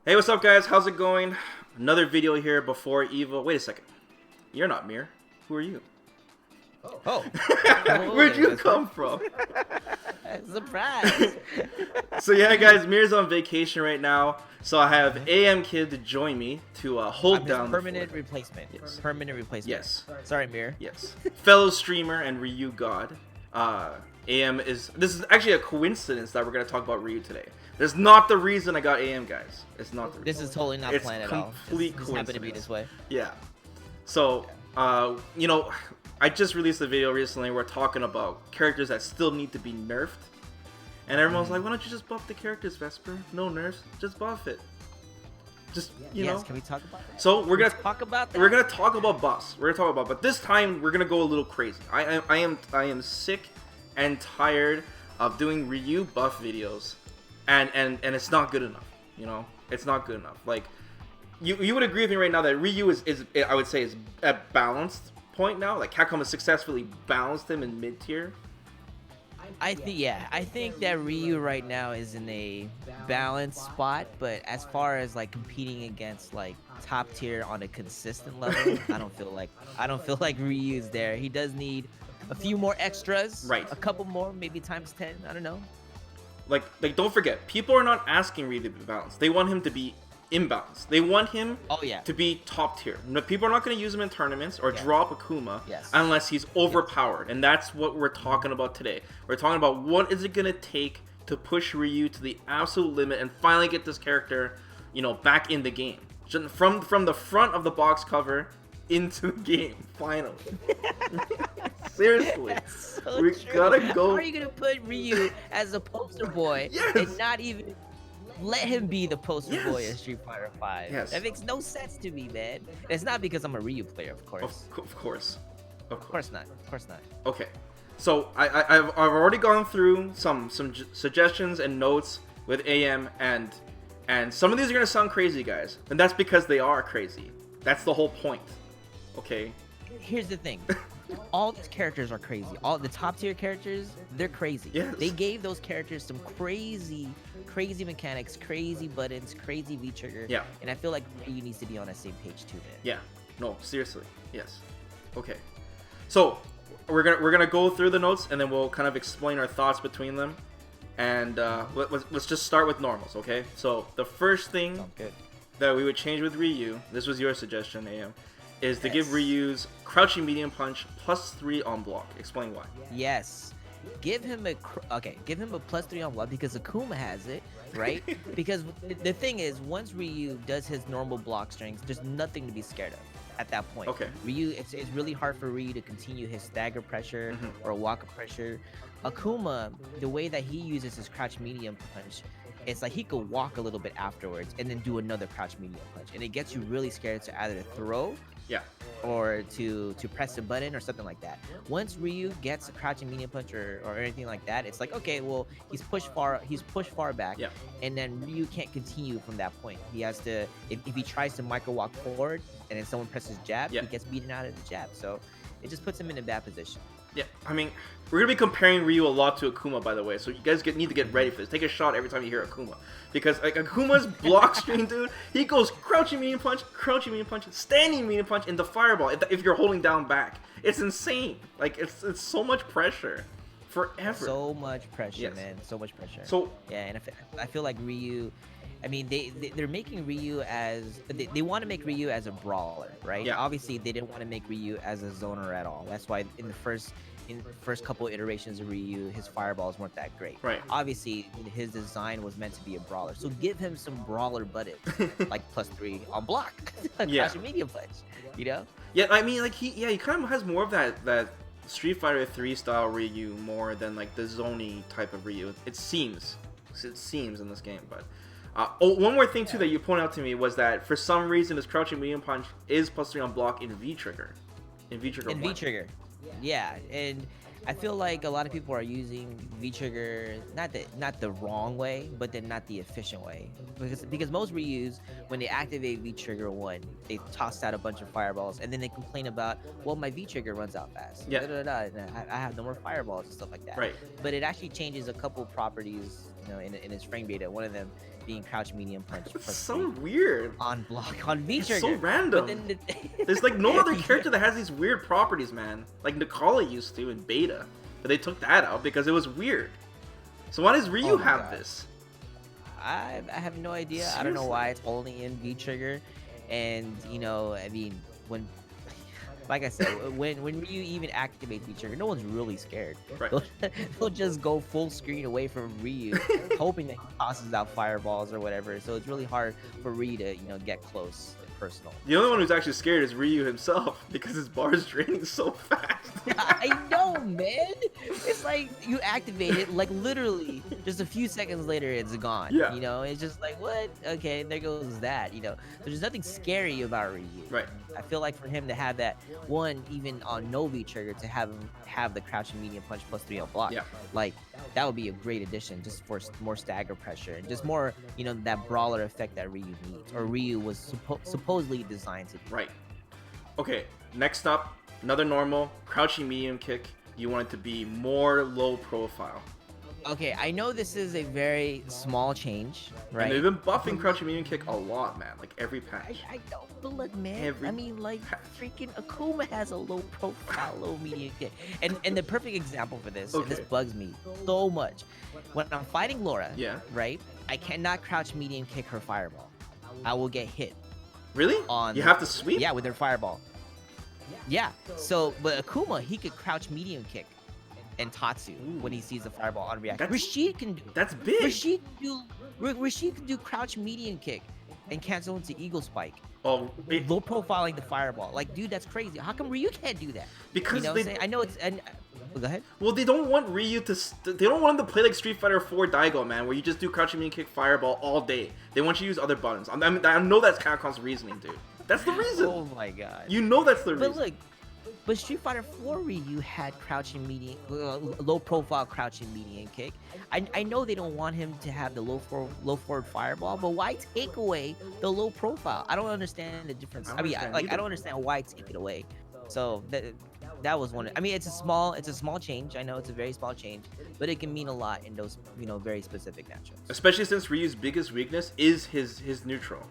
Hey, what's up, guys? How's it going? Another video here before Evo. Wait a second. You're not Mir. Who are you? Oh. Where'd you come from? Surprise! So yeah, guys, Mir's on vacation right now. So I have AMKIDD to join me to hold I'm down his the permanent fort. replacement. Yes. Permanent replacement. Yes. Sorry, Mir. Yes. Fellow streamer and Ryu god. This is actually a coincidence that we're gonna talk about Ryu today. That's not the reason I got AM, guys. It's not. This is totally not it's planned at all. Complete This coincidence. happened to be this way. Yeah. So, you know, I just released a video recently. We're talking about characters that still need to be nerfed, and everyone's like, "Why don't you just buff the characters, Vesper? No nerfs, just buff it." Just you know. Can we talk about that? So we're gonna talk about that. We're gonna talk about buffs. We're gonna talk about, but this time we're gonna go a little crazy. I am sick and tired of doing Ryu buff videos, and it's not good enough. You know, it's not good enough. Like, you would agree with me right now that Ryu is I would say is at balanced point now. Like Capcom has successfully balanced him in mid tier. I think that Ryu right now is in a balanced spot, but as far as like competing against like top tier on a consistent level, I don't feel like Ryu is there. He does need a few more extras, Right. A couple more, maybe times 10. I don't know. Like don't forget, people are not asking Ryu to be balanced. They want him to be imbalanced. They want him to be top tier. People are not going to use him in tournaments or drop Akuma unless he's overpowered. And that's what we're talking about today. We're talking about what is it going to take to push Ryu to the absolute limit and finally get this character, you know, back in the game. From the front of the box cover into the game, finally. Seriously. So we true. gotta go. How are you going to put Ryu as a poster boy and not even let him be the poster boy of Street Fighter V? Yes. That makes no sense to me, man. It's not because I'm a Ryu player, of course. Of course. Of course not. Of course not. Okay. So I've already gone through some suggestions and notes with AM, and some of these are gonna sound crazy, guys, and that's because they are crazy. That's the whole point. Okay. Here's the thing. All these characters are crazy. All the top tier characters, they're crazy. Yes. They gave those characters some crazy mechanics, crazy buttons, crazy V trigger. Yeah. And I feel like Ryu needs to be on that same page too, man. Yeah. No, seriously. Yes. Okay. So we're gonna go through the notes and then we'll kind of explain our thoughts between them. And let's just start with normals, okay? So the first thing that we would change with Ryu, this was your suggestion, AM, is to give Ryu's crouching medium punch +3 on block. Explain why. Yes. Give him a +3 on block because Akuma has it, right? Because the thing is, once Ryu does his normal block strength, there's nothing to be scared of at that point. Okay. Ryu, it's really hard for Ryu to continue his stagger pressure or Waka pressure. Akuma, the way that he uses his crouch medium punch, it's like he could walk a little bit afterwards and then do another crouch medium punch, and it gets you really scared to either throw or to press a button or something like that. Once Ryu gets a crouching medium punch or anything like that, it's like, okay, well, he's pushed far back, and then Ryu can't continue from that point. He has to, if he tries to micro walk forward and then someone presses jab, he gets beaten out of the jab. So it just puts him in a bad position. Yeah, I mean, we're going to be comparing Ryu a lot to Akuma, by the way, so you guys need to get ready for this. Take a shot every time you hear Akuma. Because, like, Akuma's block stream, dude, he goes crouching medium punch, standing medium punch, into fireball if you're holding down back. It's insane. Like, it's so much pressure. Forever. So much pressure, man. So much pressure. So, yeah, and I feel like Ryu... I mean, they're making Ryu as... They want to make Ryu as a brawler, right? Yeah. Obviously, they didn't want to make Ryu as a zoner at all. That's why in the first couple iterations of Ryu, his fireballs weren't that great. Right. Obviously, his design was meant to be a brawler. So give him some brawler buttons, like +3 on block. Crouching medium punch, you know? Yeah, I mean, like, he kind of has more of that Street Fighter 3 style Ryu more than, like, the Zony type of Ryu. It seems in this game, but... one more thing too that you pointed out to me was that for some reason his crouching medium punch is +3 on block in V trigger. In V trigger. Yeah, and I feel like a lot of people are using V trigger not the wrong way, but then not the efficient way. Because most Ryus, when they activate V trigger 1, they toss out a bunch of fireballs and then they complain about, well, my V trigger runs out fast. Yeah. And I have no more fireballs and stuff like that. Right. But it actually changes a couple properties you know, in his frame beta, one of them being crouch medium punch. That's so weird. On block on V trigger. It's so random. There's like no other character that has these weird properties, man. Like Nikala used to in beta, but they took that out because it was weird. So why does Ryu have this? I have no idea. Seriously? I don't know why it's only in V trigger, and you know, I mean, when, like I said, when Ryu even activates V trigger, no one's really scared. Right. They'll just go full screen away from Ryu, hoping that he tosses out fireballs or whatever. So it's really hard for Ryu to, you know, get close and personal. The only one who's actually scared is Ryu himself because his bar is draining so fast. I know, man. It's like you activate it, like literally just a few seconds later, it's gone. Yeah. You know, it's just like, what? Okay, there goes that. You know, there's nothing scary about Ryu. Right. I feel like for him to have that one, even on no V trigger, to have him have the crouching medium punch +3 on block, Yeah. like that would be a great addition, just for more stagger pressure and just more, you know, that brawler effect that Ryu needs, or Ryu was supposedly designed to. Right. Okay. Next up, another normal crouching medium kick. You want it to be more low profile. Okay, I know this is a very small change, right? And they've been buffing crouching medium kick a lot, man. Like every patch. I know, but look, man. I mean, like freaking Akuma has a low profile, low medium kick, and the perfect example for this, and this bugs me so much. When I'm fighting Laura, right? I cannot crouch medium kick her fireball. I will get hit. Really? You have to sweep? Yeah, with her fireball. Yeah. So, but Akuma, he could crouch medium kick and Tatsu when he sees the fireball on reaction. Rashid can do. That's big. Rashid can do crouch medium kick and cancel into eagle spike. Oh, low profiling the fireball. Like, dude, that's crazy. How come Ryu can't do that? Because you know I know it's go ahead. Well, they don't want Ryu to. They don't want him to play like Street Fighter 4 Daigo, man, where you just do crouching medium kick fireball all day. They want you to use other buttons. I know that's Capcom's reasoning, dude. That's the reason. Oh my god. You know that's the reason. But look, but Street Fighter 4 Ryu had crouching medium, low profile crouching medium kick. I know they don't want him to have the low forward fireball, but why take away the low profile? I don't understand the difference. I don't understand why take it away. So that was one. I mean, it's a small change. I know it's a very small change, but it can mean a lot in those, you know, very specific matchups. Especially since Ryu's biggest weakness is his neutral,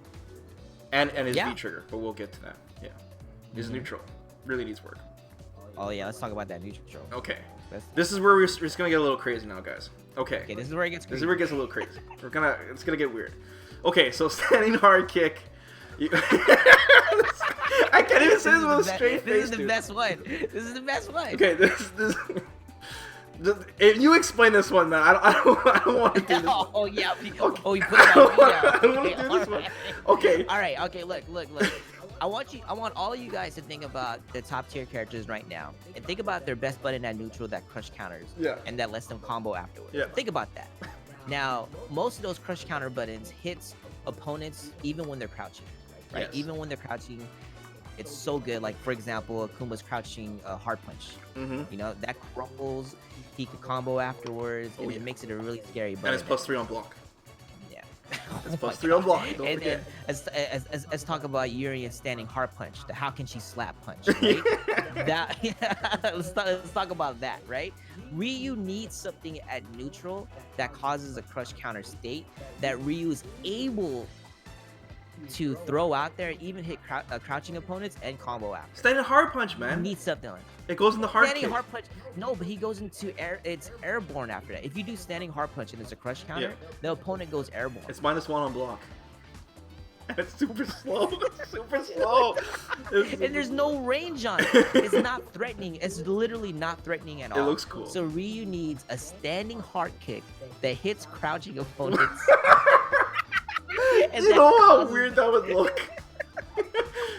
and his V trigger. But we'll get to that. Yeah, his neutral really needs work. Oh yeah, let's talk about that neutral. Okay, this is where we're just gonna get a little crazy now, guys. Okay, this is where it gets crazy. This is where it gets a little crazy. It's gonna get weird. Okay, so standing hard kick. I can't even say this with a straight face. This is the best one. This is the best one. Okay, this. You explain this one, man. I don't want to do this. Oh yeah. Okay. Oh, you put it on me now. I don't want to do this one. Okay. All right. Okay. Look. I want all of you guys to think about the top tier characters right now, and think about their best button at neutral that crush counters, and that lets them combo afterwards. Yeah. Think about that. Now, most of those crush counter buttons hits opponents even when they're crouching, right? Yes. Even when they're crouching, it's so good. Like for example, Akuma's crouching hard punch. You know that crumbles. He could combo afterwards, and it makes it a really scary button. And it's +3 on block. It's Oh +3 on block. Don't and forget. Then let's talk about Urian's standing hard punch. The how can she slap punch? Right? Let's talk about that, right? Ryu needs something at neutral that causes a crush counter state that Ryu is able to throw out there, even hit crouching opponents and combo after. Standing hard punch, man. He needs something like it goes in the hard standing kick. hard punch. No, but he goes into air. It's airborne after that. If you do standing hard punch and there's a crush counter, the opponent goes airborne. It's -1 on block. And it's super slow. It's super slow. And there's no range on it. It's not threatening. It's literally not threatening at all. It looks cool. So Ryu needs a standing hard kick that hits crouching opponents. You know how weird that would look?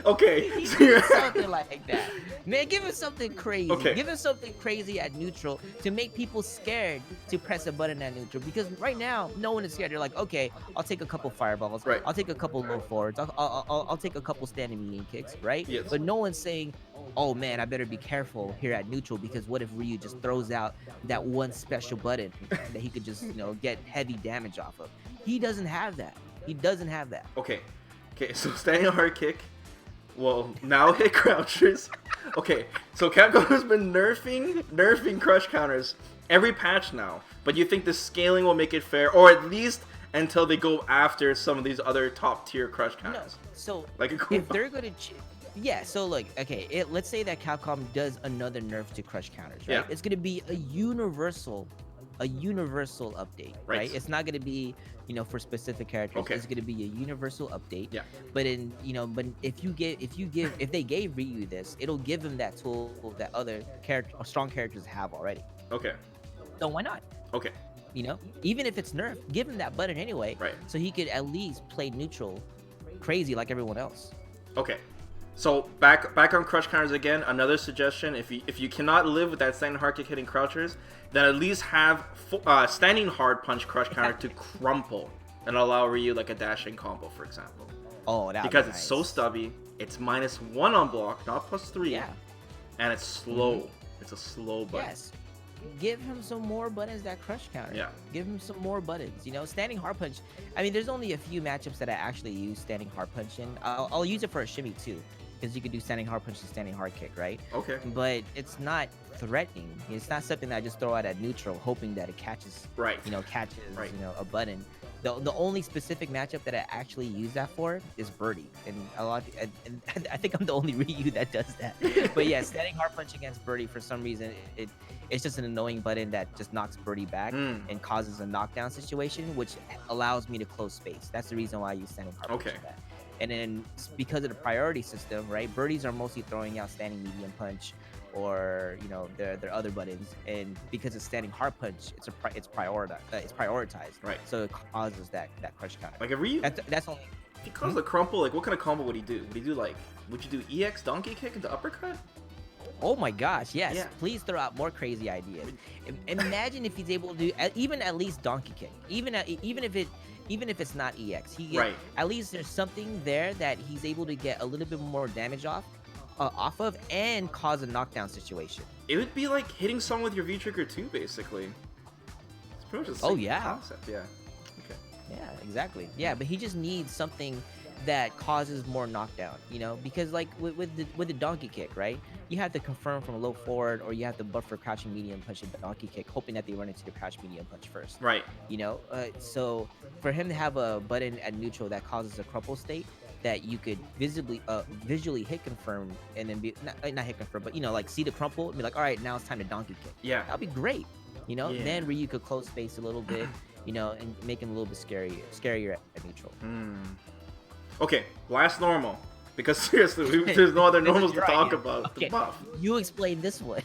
Okay. Something like that. Man, give him something crazy. Okay. Give him something crazy at neutral to make people scared to press a button at neutral. Because right now, no one is scared. They're like, okay, I'll take a couple fireballs. Right. I'll take a couple low forwards. I'll take a couple standing medium kicks, right? Yes. But no one's saying, oh man, I better be careful here at neutral because what if Ryu just throws out that one special button that he could just, you know, get heavy damage off of? He doesn't have that. He doesn't have that. Okay, so standing hard kick will now hit crouchers. Okay, so Capcom has been nerfing crush counters every patch now, but you think the scaling will make it fair, or at least until they go after some of these other top tier crush counters? No, so like if they're gonna, yeah. So like, okay, let's say that Capcom does another nerf to crush counters, right? Yeah. It's gonna be a universal update, right? It's not gonna be, you know, for specific characters. Okay. It's gonna be a universal update. Yeah. But if they gave Ryu this, it'll give him that tool that other strong characters have already. Okay. So why not? Okay. You know, even if it's nerfed, give him that button anyway. Right. So he could at least play neutral, crazy like everyone else. Okay. So back on crush counters again. Another suggestion: if you cannot live with that standing hard kick hitting crouchers, then at least have standing hard punch crush counter to crumple and allow Ryu like a dashing combo, for example. Oh, that because nice. It's so stubby. It's -1 on block, not +3. Yeah. And it's slow. It's a slow button. Yes. Give him some more buttons that crush counter. Yeah. Give him some more buttons. You know, standing hard punch. I mean, there's only a few matchups that I actually use standing hard punch in. I'll use it for a shimmy too, because you could do standing hard punch and standing hard kick, right? Okay. But it's not threatening. It's not something that I just throw out at neutral, hoping that it catches. Right. You know, you know, a button. The only specific matchup that I actually use that for is Birdie, and and I think I'm the only Ryu that does that. But yeah, standing hard punch against Birdie, for some reason it's just an annoying button that just knocks Birdie back and causes a knockdown situation, which allows me to close space. That's the reason why I use standing hard punch for that. And then because of the priority system, right? Birdies are mostly throwing out standing medium punch, or you know their other buttons, and because it's standing hard punch, it's prioritized. Right. So it causes that crush counter. Like a Ryu. That's only. If he caused the crumple, like what kind of combo would he do? Would he do like? Would you do EX donkey kick into uppercut? Oh my gosh, yes. Yeah. Please throw out more crazy ideas. Imagine if he's able to do even at least donkey kick, even if it's not EX, at least there's something there that he's able to get a little bit more damage off of and cause a knockdown situation. It would be like hitting someone with your V trigger too, basically. It's pretty much the same concept. Yeah. Okay. Yeah, exactly. Yeah, but he just needs something that causes more knockdown, you know, because like with the donkey kick, right? You have to confirm from low forward, or you have to buffer crouching medium punch and donkey kick, hoping that they run into the crouch medium punch first. Right. You know, so for him to have a button at neutral that causes a crumple state that you could visually hit confirm, and then be not hit confirm, but you know, like see the crumple and be like, all right, now it's time to donkey kick. Yeah. That'd be great. You know, then Ryu could close space a little bit, you know, and make him a little bit scarier at neutral. Okay, last normal. Because seriously, there's no other normals to talk about. Okay. The buff. You explain this one.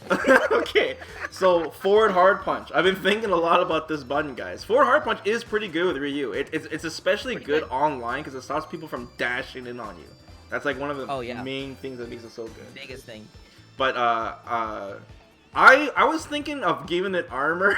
Okay, so forward hard punch. I've been thinking a lot about this button, guys. Forward hard punch is pretty good with Ryu. It's especially good online because it stops people from dashing in on you. That's like one of the main things that makes it so good. Biggest thing. But I was thinking of giving it armor.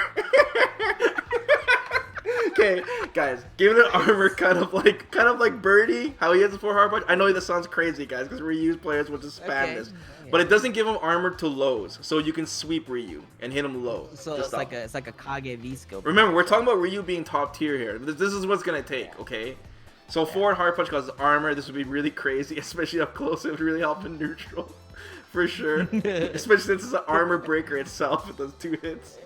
Okay, guys, giving it armor kind of like Birdie, how he has a 4 hard punch. I know this sounds crazy, guys, because Ryu's players will just spam this, but it doesn't give him armor to lows, so you can sweep Ryu and hit him low. So it's like a Kage V skill. Remember, we're talking about Ryu being top tier here. This is what's gonna take, okay? So forward hard punch causes armor. This would be really crazy, especially up close. It would really help in neutral, for sure. Especially since it's an armor breaker itself with those 2 hits.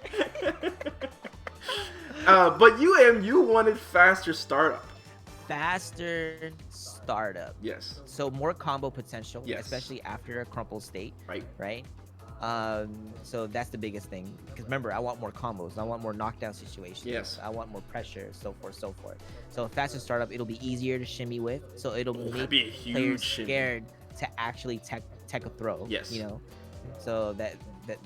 But you wanted faster startup. Faster startup. Yes. So more combo potential, yes, especially after a crumple state. Right. Right. So that's the biggest thing. Because remember, I want more combos. I want more knockdown situations. Yes. I want more pressure, so forth, so forth. So faster startup, it'll be easier to shimmy with. So it'll make be a huge players shimmy. Scared to actually tech a throw. Yes. You know. So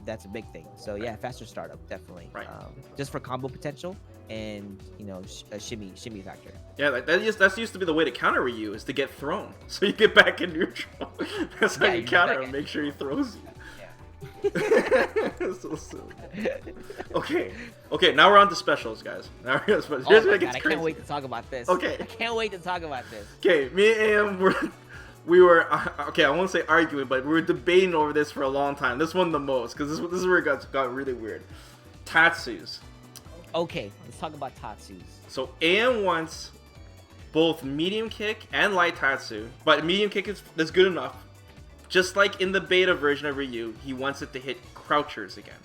that's a big thing. So yeah, faster startup, definitely. Right. Just for combo potential and, you know, a shimmy factor. Yeah, like that used to be the way to counter Ryu, is to get thrown, so you get back in neutral. That's how you counter him. Make sure he throws you. So silly. Okay. Now we're on to specials, guys. Now we're on to specials. Here's where it gets crazy. I can't wait to talk about this. Okay. I can't wait to talk about this. Okay, me and Am we were okay. I won't say arguing, but we were debating over this for a long time. This one the most, because this is where it got really weird. Tatsus. Okay, let's talk about Tatsus. So AM wants both medium kick and light Tatsu, but medium kick is good enough. Just like in the beta version of Ryu, he wants it to hit crouchers again.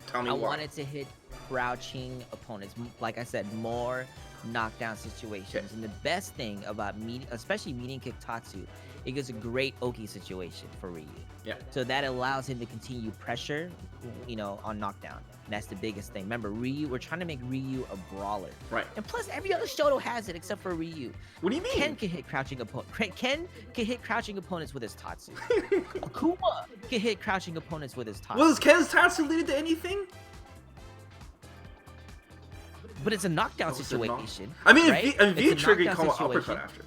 Tell me why. I want it to hit crouching opponents. Like I said, more knockdown situations. Okay. And the best thing about especially medium kick Tatsu, it gives a great Oki situation for Ryu. Yeah. So that allows him to continue pressure, you know, on knockdown. And that's the biggest thing. Remember, we're trying to make Ryu a brawler. Right. And plus, every other Shoto has it except for Ryu. What do you mean? Ken can hit crouching opponents with his Tatsu. Akuma can hit crouching opponents with his Tatsu. Was Ken's Tatsu leading to anything? But it's a knockdown situation. I mean, right? V-trigger can come with uppercut after.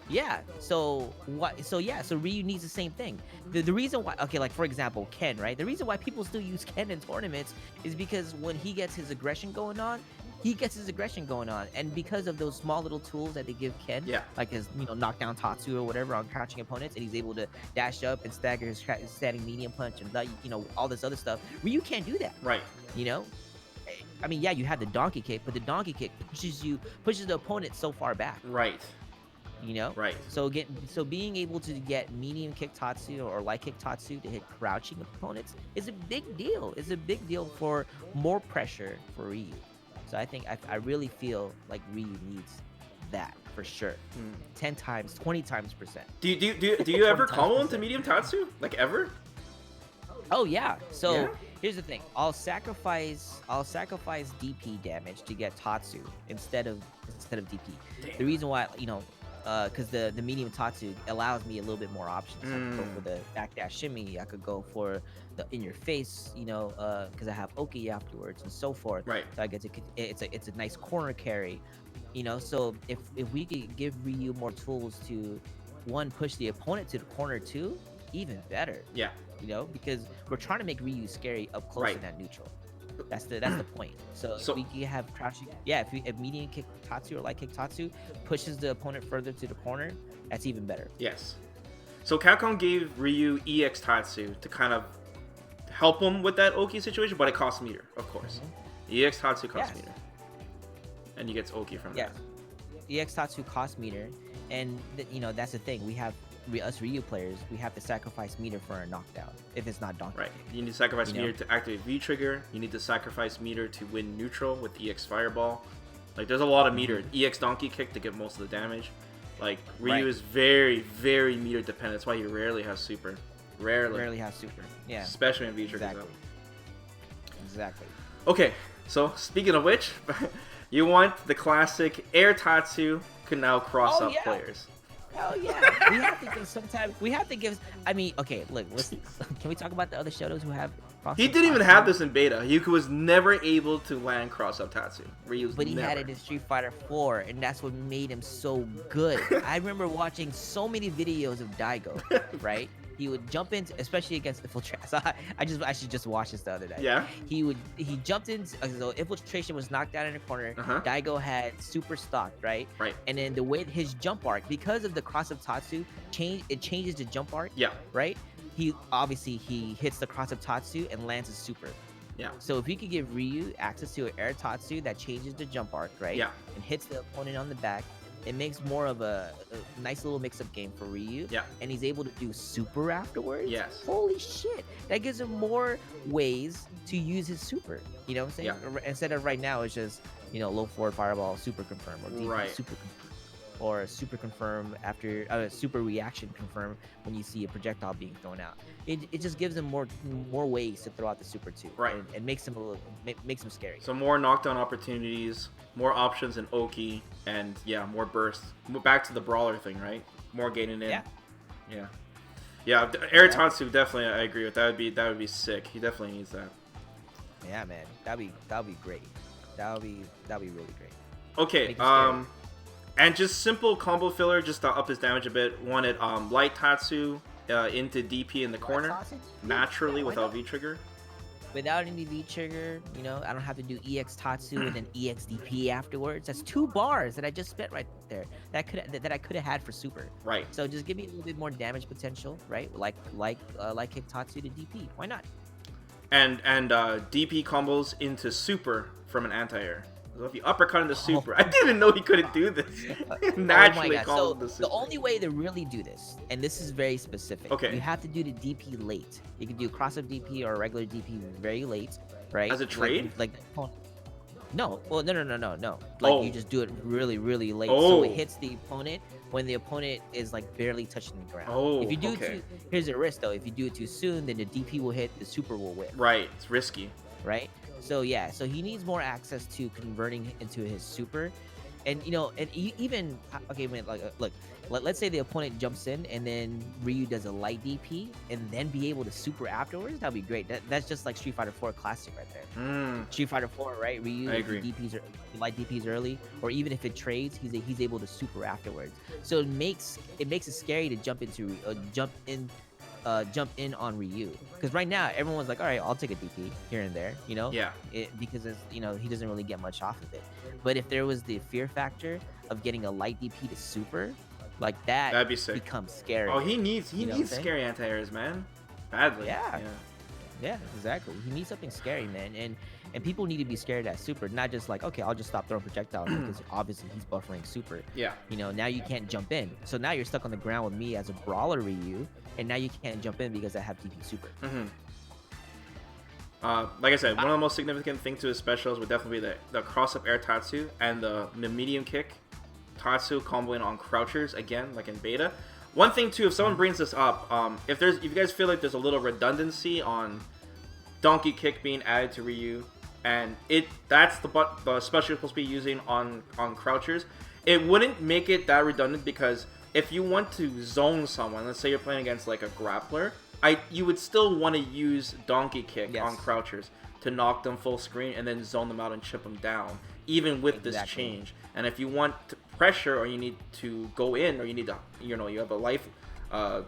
Yeah. So what? So yeah. So Ryu needs the same thing. The reason why, okay, like for example, Ken, right? The reason why people still use Ken in tournaments is because when he gets his aggression going on, and because of those small little tools that they give Ken, like his knockdown Tatsu or whatever on crouching opponents, and he's able to dash up and stagger his standing medium punch and all this other stuff. Ryu can't do that. Right. I mean, yeah, you have the donkey kick, but the donkey kick pushes the opponent so far back. Right. Right. So being able to get medium kick Tatsu or light kick Tatsu to hit crouching opponents is a big deal. It's a big deal for more pressure for Ryu. So I really feel like Ryu needs that for sure. 10 times, 20 times percent. Do you ever combo into medium Tatsu? Like ever? Oh yeah. So here's the thing. I'll sacrifice DP damage to get Tatsu instead of DP. Damn. The reason why, because the medium Tatsu allows me a little bit more options. I could go for the backdash shimmy. I could go for the in your face, because I have Oki afterwards and so forth. Right. So I get to it's a nice corner carry, So if we could give Ryu more tools to, one, push the opponent to the corner, two, even better. Yeah. Because we're trying to make Ryu scary up close and at neutral. That's the point. So if we can have crouching, if medium kick Tatsu or light kick Tatsu pushes the opponent further to the corner, that's even better. Yes. So Capcom gave Ryu EX Tatsu to kind of help him with that Oki situation, but it costs meter, of course. EX Tatsu costs meter, and he gets Oki from that. EX Tatsu costs meter, and that's the thing. We have us Ryu players, we have to sacrifice meter for a knockdown if it's not donkey. Right. You need to sacrifice meter to activate V trigger. You need to sacrifice meter to win neutral with EX Fireball. Like there's a lot of meter. EX Donkey Kick to get most of the damage. Like Ryu is very, very meter dependent. That's why he rarely has super. Rarely has super. Yeah. Especially when V trigger. Exactly. Okay. So speaking of which, you want the classic Air Tatsu can now cross up players. Hell yeah. We have to give. I mean, okay, look, listen. Can we talk about the other Shotos who have cross-up? He didn't even have this in beta. He was never able to land cross-up Tatsu. But he had it in Street Fighter 4, and that's what made him so good. I remember watching so many videos of Daigo, right? He would jump into, especially against Infiltration. I should just watch this the other day. Yeah. He jumped in. So Infiltration was knocked down in the corner. Daigo had super stocked, right? Right. And then the way his jump arc, because of the cross of Tatsu, changes the jump arc. Yeah. Right. He hits the cross of Tatsu and lands his super. Yeah. So if we could give Ryu access to an air Tatsu that changes the jump arc, right? Yeah. And hits the opponent on the back, it makes more of a nice little mix-up game for Ryu. Yeah. And he's able to do super afterwards. Yes. Holy shit. That gives him more ways to use his super. You know what I'm saying? Yeah. Instead of right now, it's just, low forward fireball, super confirm, or DP, super confirm. Or super confirm after super reaction confirm when you see a projectile being thrown out. It just gives him more ways to throw out the super too. Right. And makes him makes him scary. So more knockdown opportunities, more options in Oki, and more bursts. Back to the brawler thing, right? More getting in. Yeah. Air Tatsu, definitely, I agree with that. Would be sick. He definitely needs that. Yeah, man. That'd be great. That'd be really great. Okay. And just simple combo filler, just to up his damage a bit. Wanted light Tatsu into DP in the corner, naturally without V trigger. Without any V trigger, I don't have to do EX Tatsu and then EX DP afterwards. That's 2 bars that I just spent right there that I could have had for super. Right. So just give me a little bit more damage potential, right? Like kick Tatsu to DP. Why not? And DP combos into super from an anti-air. So if you uppercut into super, I didn't know he couldn't do this. Naturally so the super. The only way to really do this, and this is very specific. Okay. You have to do the DP late. You can do cross-up DP or regular DP very late, right? As a trade? No. Well, no. Like you just do it really, really late, so it hits the opponent when the opponent is like barely touching the ground. If you do it here's the risk though. If you do it too soon, then the DP will hit, the super will whip. Right. It's risky. Right. So yeah, so he needs more access to converting into his super, and even look, let's say the opponent jumps in and then Ryu does a light DP and then be able to super afterwards. That'd be great. That's just like Street Fighter 4 Classic right there. Street Fighter 4, right? Ryu, I agree. Light DPs early, or even if it trades, he's able to super afterwards. So it makes it scary to jump in on Ryu, because right now everyone's like, all right, I'll take a DP here and there, because it's, he doesn't really get much off of it. But if there was the fear factor of getting a light DP to super, like that'd be sick. Becomes scary. Oh, he needs scary anti-airs, man, badly. Yeah, exactly. He needs something scary, man, and people need to be scared at super, not just like, okay, I'll just stop throwing projectiles because obviously he's buffering super. Yeah. Now you can't jump in, so now you're stuck on the ground with me as a brawler Ryu, and now you can't jump in because I have DP super. Like I said, one of the most significant things to his specials would definitely be the cross-up air Tatsu and the medium kick Tatsu comboing on crouchers again, like in beta. One thing too, if someone brings this up, if you guys feel like there's a little redundancy on donkey kick being added to Ryu, and that's the special you're supposed to be using on crouchers, it wouldn't make it that redundant, because if you want to zone someone, let's say you're playing against like a grappler, you would still want to use donkey kick on crouchers to knock them full screen and then zone them out and chip them down, even with this change. And if you want to pressure, or you need to go in, or you need to, you have a life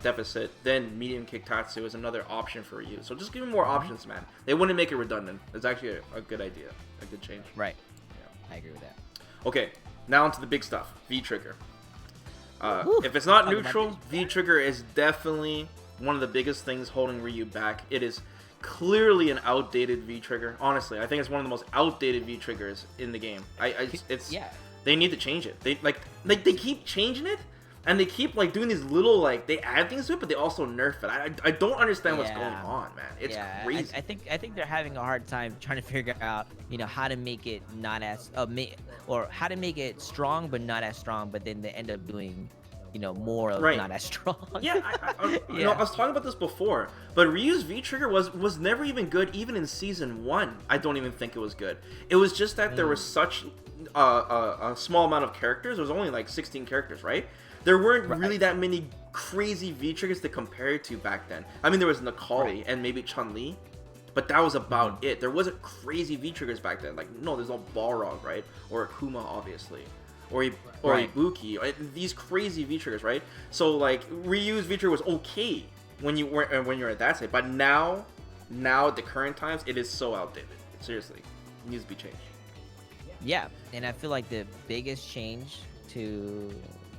deficit, then medium kick Tatsu is another option for you. So just give me more options, man. They wouldn't make it redundant. It's actually a good idea, a good change. Right. Yeah, I agree with that. Okay, now onto the big stuff. V-trigger. If it's not neutral, V-trigger is definitely one of the biggest things holding Ryu back. It is clearly an outdated V-trigger. Honestly, I think it's one of the most outdated V-triggers in the game. They need to change it. They keep changing it, and they keep like doing these little they add things to it, but they also nerf it. I don't understand what's going on, man. It's crazy. I think they're having a hard time trying to figure out how to make it not as or how to make it strong but not as strong, but then they end up doing more of not as strong. I was talking about this before, but Ryu's V-trigger was never even good, even in season 1. I don't even think it was good. It was just that there was such a small amount of characters. There was only like 16 characters, right? There weren't really that many crazy V-triggers to compare it to back then. I mean, there was Nakali and maybe Chun-Li, but that was about it. There wasn't crazy V-triggers back then. Like, no, there's no Balrog, right? Or Akuma, obviously. Or Ibuki, these crazy V-triggers, right? So like Ryu's V-trigger was okay when you were at that state, but now at the current times, it is so outdated. Seriously, it needs to be changed. Yeah, and I feel like the biggest change to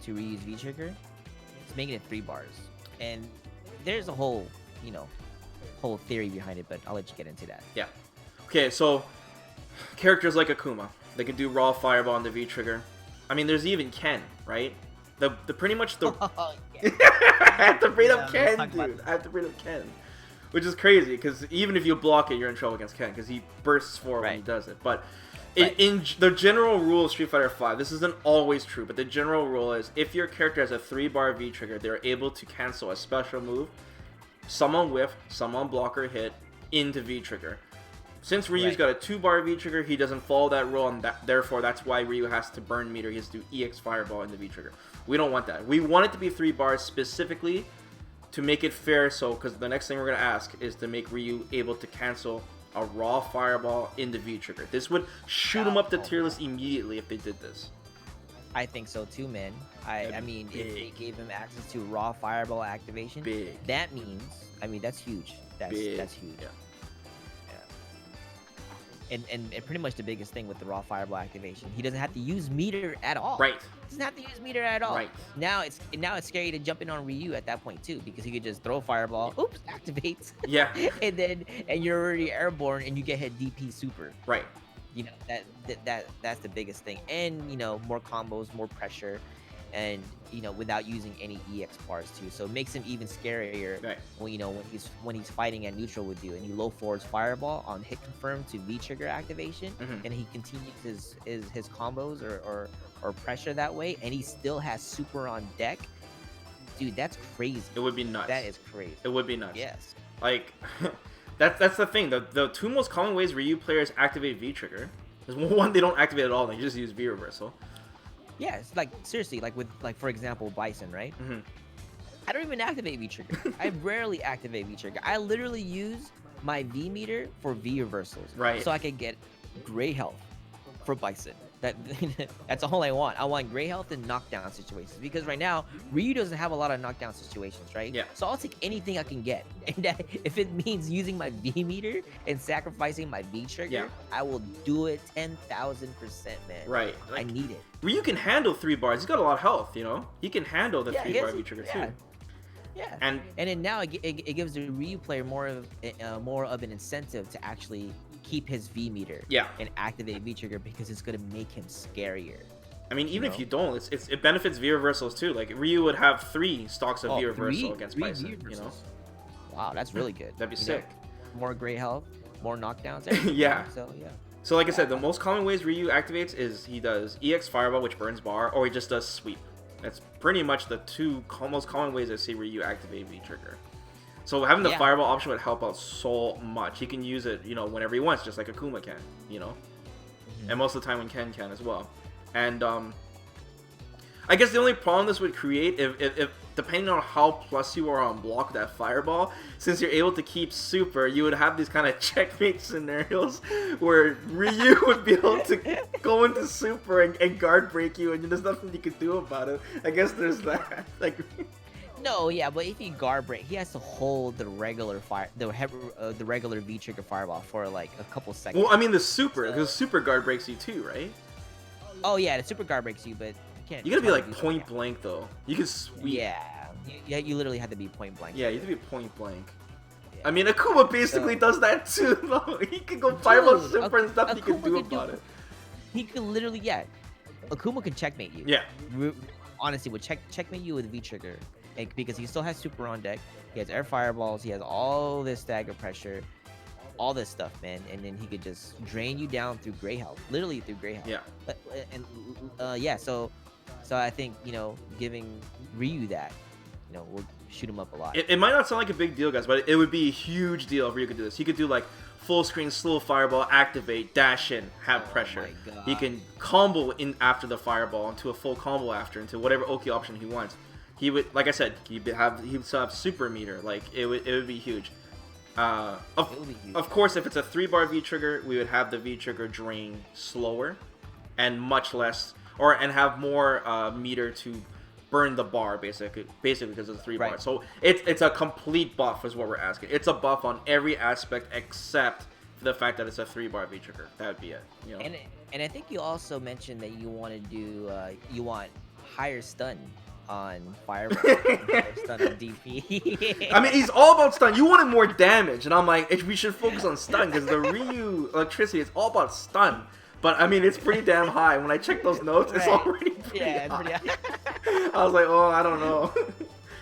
Ryu's V-trigger is making it 3 bars, and there's a whole theory behind it, but I'll let you get into that. Yeah. Okay, so characters like Akuma, they can do raw fireball on the V-trigger. I mean, there's even Ken, right? The pretty much the. I have to bring up Ken, dude. I have to bring up Ken, which is crazy because even if you block it, you're in trouble against Ken because he bursts forward when he does it. But in the general rule of Street Fighter V, this isn't always true, but the general rule is if your character has a 3-bar V trigger, they're able to cancel a special move, summon whiff, summon blocker hit into V trigger. Since Ryu's got a 2-bar V-trigger, he doesn't follow that rule, and therefore that's why Ryu has to burn meter. He has to do EX Fireball in the V-trigger. We don't want that. We want it to be 3 bars specifically to make it fair, because the next thing we're going to ask is to make Ryu able to cancel a raw Fireball in the V-trigger. This would shoot him up the tier list immediately if they did this. I think so too, man. I mean, if they gave him access to raw Fireball activation, that means, that's huge. That's huge. Yeah. And pretty much the biggest thing with the raw fireball activation, he doesn't have to use meter at all. Right. He doesn't have to use meter at all. Right. Now it's scary to jump in on Ryu at that point too, because he could just throw fireball, oops, activates. Yeah. and you're already airborne and you get hit DP super. Right. You know, that's the biggest thing. And, you know, more combos, more pressure, and, you know, without using any EX bars too. So it makes him even scarier when, you know, when he's fighting at neutral with you and he low forwards fireball on hit confirm to V trigger activation, and he continues his combos or pressure that way, and he still has super on deck. Dude, that's crazy. It would be nuts. That is crazy. It would be nuts. Yes. Like, that's the thing. The two most common ways Ryu players activate V trigger is one, they don't activate at all. They just use V reversal. Yeah, it's like, seriously, like with, like, for example, Bison, right? I don't even activate V trigger. I rarely activate V trigger. I literally use my V meter for V reversals. Right. So I can get gray health for Bison. That's all I want. I want gray health in knockdown situations, because right now Ryu doesn't have a lot of knockdown situations, right? Yeah. So I'll take anything I can get, and if it means using my V meter and sacrificing my V trigger, I will do it 10,000%, man. Right. Like, I need it. Ryu can handle 3 bars. He's got a lot of health, you know. He can handle the 3 bar V trigger too. Yeah. And then now it gives the Ryu player more of an incentive to actually keep his V meter and activate V trigger, because it's gonna make him scarier. I mean, even if you don't, it benefits V reversals too. Like, Ryu would have 3 stocks of V reversal against Bison, you know. Wow, that's really good. That'd be sick. Know, more gray health, more knockdowns. Yeah. So yeah. So like I said, the most common ways Ryu activates is he does EX Fireball, which burns bar, or he just does Sweep. That's pretty much the two most common ways I see Ryu activate V trigger. So having the Fireball option would help out so much. He can use it, you know, whenever he wants, just like Akuma can, you know? And most of the time when Ken can as well. And I guess the only problem this would create, if depending on how plus you are on block that Fireball, since you're able to keep super, you would have these kind of checkmate scenarios where Ryu would be able to go into super and guard break you, and there's nothing you could do about it. I guess there's that. Like... No, yeah, but if he guard break, he has to hold the regular regular V trigger fireball for like a couple seconds. Well, I mean the super, because super guard breaks you too, right? Oh yeah, the super guard breaks you, but you can't. You gotta be like point blank though. You can sweep. Yeah, you literally have to be point blank. Yeah, you have to be point blank. Yeah. I mean, Akuma basically does that too, though. He can go fireball super and stuff. He can do about it. He can literally, Akuma can checkmate you. Yeah. Honestly, would checkmate you with V trigger. Because he still has super on deck, he has air fireballs, he has all this stagger pressure, all this stuff, man, and then he could just drain you down through gray health, literally through gray health. Yeah. So I think, you know, giving Ryu that, you know, will shoot him up a lot. It might not sound like a big deal, guys, but it would be a huge deal if Ryu could do this. He could do like full screen slow fireball, activate, dash in, have pressure. He can combo in after the fireball into a full combo after into whatever Oki option he wants. He would, like I said, he would still have super meter. Like it would be huge. Of course, if it's a 3-bar V trigger, we would have the V trigger drain slower, and much less, and have more meter to burn the bar basically because of the 3 bar. So it's a complete buff is what we're asking. It's a buff on every aspect except for the fact that it's a 3-bar V trigger. That would be it. You know? And I think you also mentioned that you want to do you want higher stun on fireball, stun on DP. I mean, he's all about stun. You wanted more damage, and I'm like, we should focus on stun because the Ryu electricity is all about stun. But I mean, it's pretty damn high. When I check those notes, it's already pretty high. I was like, oh, I don't know,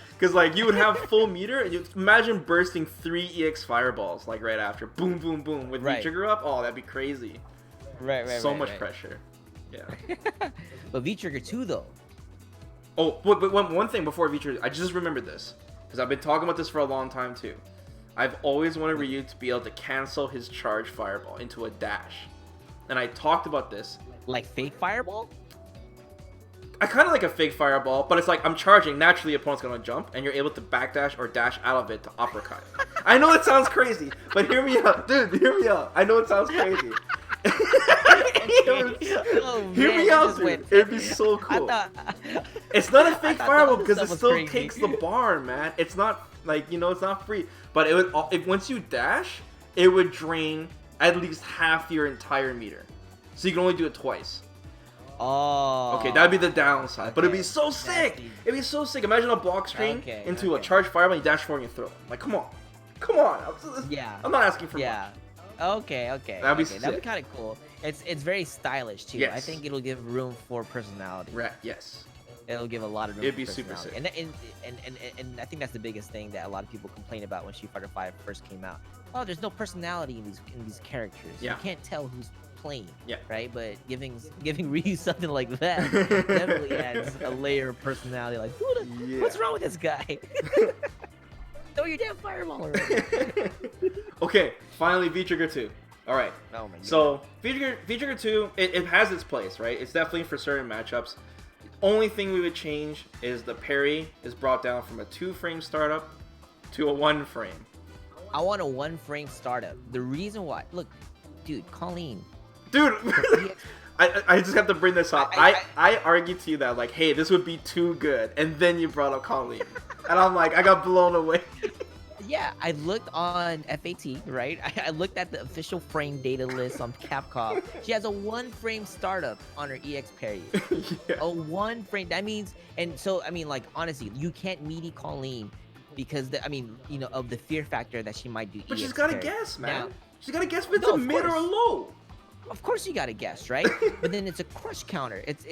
because like you would have full meter, and you imagine bursting 3 EX fireballs like right after, boom, boom, boom, with V trigger up. Oh, that'd be crazy. So much pressure. Yeah. But V trigger 2 though. Oh, but one thing before V trigger, I just remembered this because I've been talking about this for a long time too. I've always wanted Ryu to be able to cancel his charge fireball into a dash, and I talked about this. Like fake fireball? I kind of like a fake fireball, but it's like I'm charging. Naturally, the opponent's gonna jump, and you're able to backdash or dash out of it to uppercut. I know it sounds crazy, but hear me out, dude. Hear me out. I know it sounds crazy. Hear me out, dude. It'd be so cool. It's not a fake fireball because it still takes the bar, man. It's not like, you know, it's not free. But it would, once you dash, it would drain at least half your entire meter. So you can only do it twice. Oh. Okay, that'd be the downside. But it'd be so sick. It'd be so sick. Imagine a block string into a charge fireball and you dash forward and you throw. Like, come on. I'm not asking for much. Okay. That'd be That'd be kind of cool. It's very stylish too. Yes. I think it'll give room for personality. Right. Yes. It'll give a lot of room. It'd be for super sick. personality. And I think that's the biggest thing that a lot of people complain about when Street Fighter V first came out. Oh, there's no personality in these characters. Yeah. You can't tell who's playing. Yeah. Right. But giving Ryu something like that definitely adds a layer of personality. Like, what's wrong with this guy? Throw your damn fireball already. Okay, finally V-Trigger 2. All right. Oh my god. So V-Trigger 2, it has its place, right? It's definitely for certain matchups. Only thing we would change is the parry is brought down from a 2-frame startup to a 1-frame. I want a 1-frame startup. The reason why, look, dude, Colleen. Dude, I just have to bring this up. I argued to you that, like, hey, this would be too good, and then you brought up Colleen. And I'm like, I got blown away. Yeah, I looked on FAT, right? I looked at the official frame data list on Capcom. She has a 1-frame startup on her EX parry. Yeah. A 1-frame. That means, and so, I mean, like, honestly, you can't meaty Colleen because, of the fear factor that she might do But EX she's got to parry. guess, man. Now, She's got to guess if it's a mid or a low. Of course you gotta guess, right? But then it's a crush counter. It's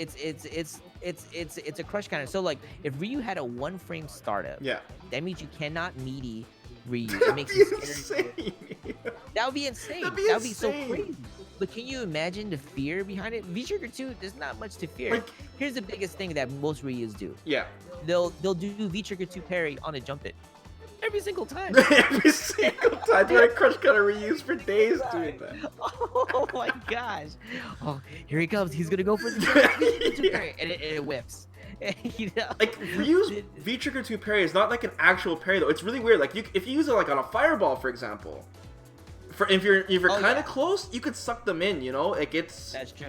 a crush counter. So like, if Ryu had a 1-frame startup, yeah, that means you cannot meaty Ryu. It makes you insane. That would be insane. That would be so crazy. But can you imagine the fear behind it? V-Trigger 2, there's not much to fear. Like, here's the biggest thing that most Ryus do. Yeah. They'll do V-Trigger 2 parry on a jump it. Every single time. Every single time. Dude, I crush cutter reuse for days doing that. Oh my gosh. Oh, here he comes. He's gonna go for the parry, and it whips. You know? Like, Ryu's V-Trigger 2 parry is not like an actual parry though. It's really weird. Like, if you use it like on a fireball, for example, if you're kind of close, you could suck them in. You know, like That's true.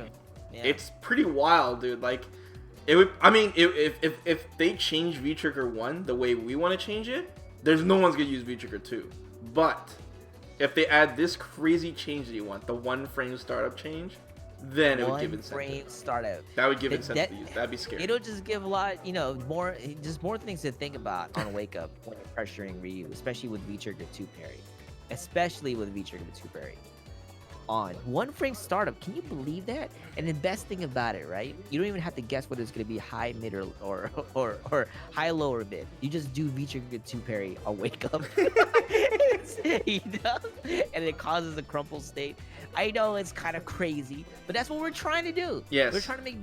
Yeah. It's pretty wild, dude. Like, it would. I mean, if they change V-Trigger 1 the way we want to change it, there's no one's gonna use V-Trigger 2. But if they add this crazy change that you want, the 1-frame startup change, then it would give incentive. 1-frame startup. That would give incentive to use. That'd be scary. It'll just give a lot, more things to think about on Wake Up when you're pressuring Ryu, especially with V-Trigger 2 parry. Especially with V-Trigger 2 parry. On 1-frame startup, can you believe that? And the best thing about it, right? You don't even have to guess whether it's gonna be high, mid, or high, low, or mid. You just do V-Trigger 2 parry on Wake Up. And it causes a crumple state. I know it's kind of crazy, but that's what we're trying to do. Yes. We're trying to make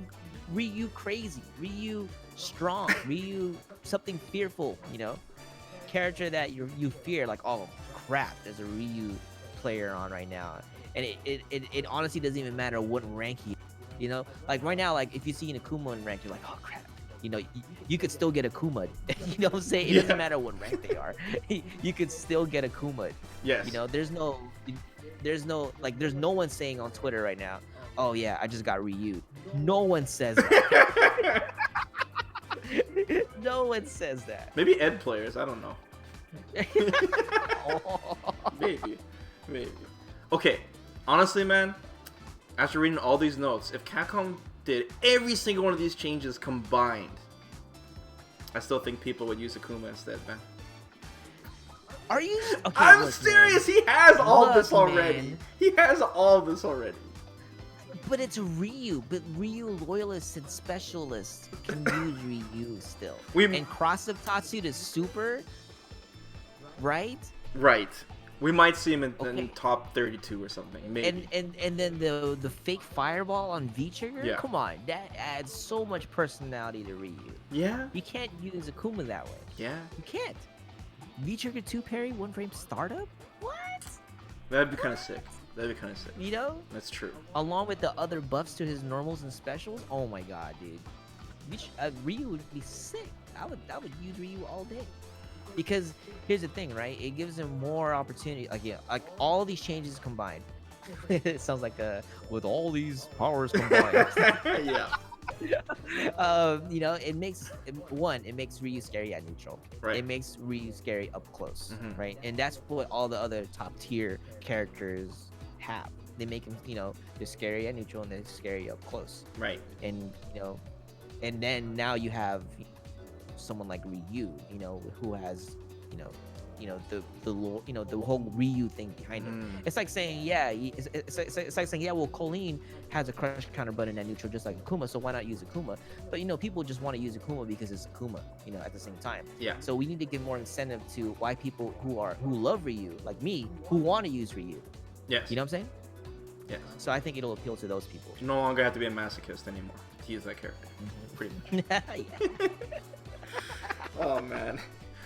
Ryu crazy, Ryu strong, Ryu something fearful, character that you fear, like, oh crap, there's a Ryu player on right now. And it honestly doesn't even matter what rank he, like right now, like if you see an Akuma in rank, you're like, oh crap, you could still get Akuma. You know what I'm saying? It doesn't matter what rank they are. You could still get Akuma. Yes. There's no one saying on Twitter right now, oh yeah, I just got Ryu. No one says that. No one says that. Maybe Ed players, I don't know. Maybe. Okay, honestly, man, after reading all these notes, if Capcom did every single one of these changes combined, I still think people would use Akuma instead, man. Are you? Okay, I'm serious. Man. He has all this already. Man. He has all this already. But it's Ryu. But Ryu loyalists and specialists can use Ryu still. And cross of Tatsu to super, right? Right. We might see him in top 32 or something. Maybe. And then the fake fireball on V-Trigger? Yeah. Come on, that adds so much personality to Ryu. Yeah. You can't use Akuma that way. Yeah. You can't. V-Trigger 2 parry, 1-frame startup? What? That'd be kind of sick. That's true. Along with the other buffs to his normals and specials? Oh my god, dude. Ryu would be sick. I would use Ryu all day. Because here's the thing, right? It gives him more opportunity. Like all these changes combined. It sounds like with all these powers combined. Yeah. It makes Ryu scary at neutral. Right. It makes Ryu scary up close, right? And that's what all the other top tier characters have. They make him, they're scary at neutral and they're scary up close. Right. And and then now you have someone like Ryu, who has, the whole Ryu thing behind it. It's like saying, it's like saying, well, Colleen has a crush counter button at neutral just like Akuma, so why not use Akuma? But people just want to use Akuma because it's Akuma, at the same time. Yeah. So we need to give more incentive to why people who love Ryu, like me, who want to use Ryu. Yes. You know what I'm saying? Yes. So I think it'll appeal to those people. You no longer have to be a masochist anymore to use that character. Pretty much. Oh man.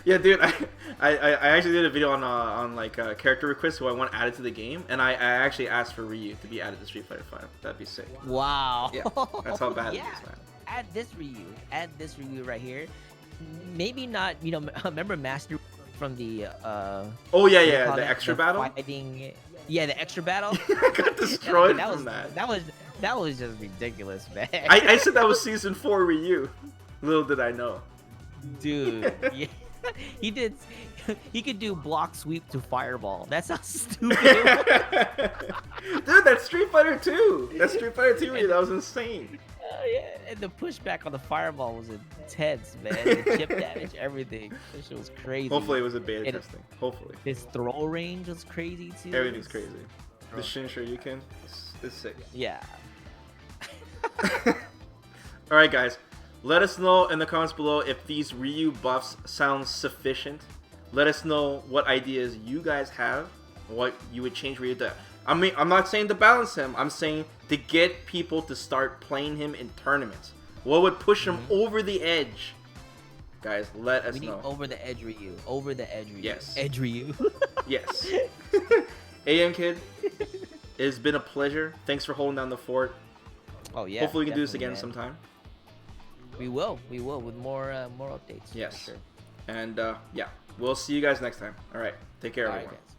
Yeah, dude. I actually did a video on like character requests who I want added to the game, and I actually asked for Ryu to be added to Street Fighter 5. That'd be sick. Wow. Yeah. That's how bad it is, man. Add this Ryu right here. Maybe not. Remember Master from the oh yeah, the extra battle. Fighting, yeah, the extra battle. I got destroyed from that. That was just ridiculous, man. I said that was season 4 Ryu. Little did I know. Dude, yeah. He could do block sweep to fireball. That sounds stupid. Dude, that's Street Fighter 2. That's Street Fighter 2 Ryu. That was insane. Yeah, and the pushback on the fireball was intense, man. The chip damage, everything. This shit was crazy. Hopefully it was a beta testing. Hopefully. His throw range was crazy too. Everything's crazy. The Shin Shoryuken is sick. Yeah. Alright guys, let us know in the comments below if these Ryu buffs sound sufficient. Let us know what ideas you guys have, what you would change Ryu to. I mean, I'm not saying to balance him, I'm saying to get people to start playing him in tournaments. What would push him over the edge? Guys, let us know. We need over the edge Ryu. Over the edge Ryu. Yes. Edge Ryu. Yes. AMKIDD, it's been a pleasure. Thanks for holding down the fort. Oh yeah. Hopefully we can do this again sometime. We will with more updates. Yes. For sure. And yeah, we'll see you guys next time. All right. Take care, everyone. Guys.